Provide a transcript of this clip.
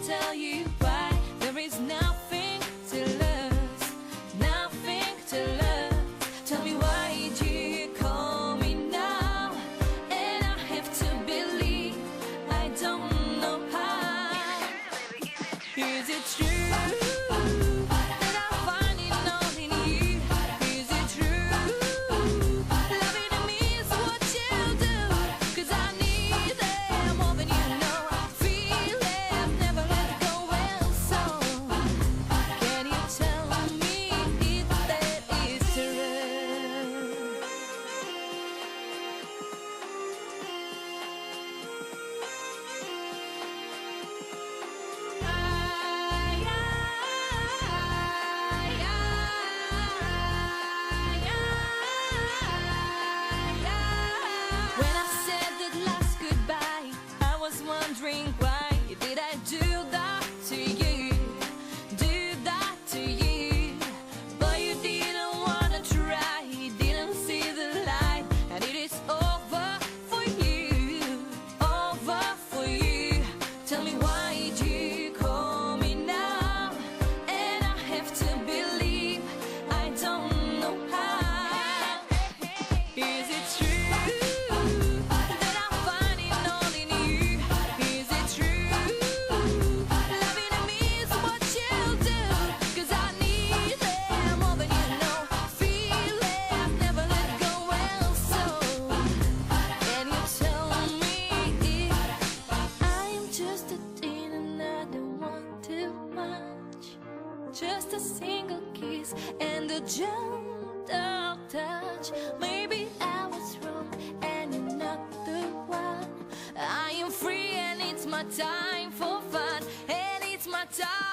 tell you why. There is nothing to lose, nothing to lose. Tell me why do you call me now? And I have to believe I don't know how. Is it true? Wondering why did I do that to you, do that to you? But you didn't wanna try, you didn't see the light, and it is over for you, over for you. Tell me why do you call me now? And I have to believe I don't know how. Is it true? Just a single kiss and a gentle touch. Maybe I was wrong and you're not the one. I am free and it's my time for fun, and it's my time.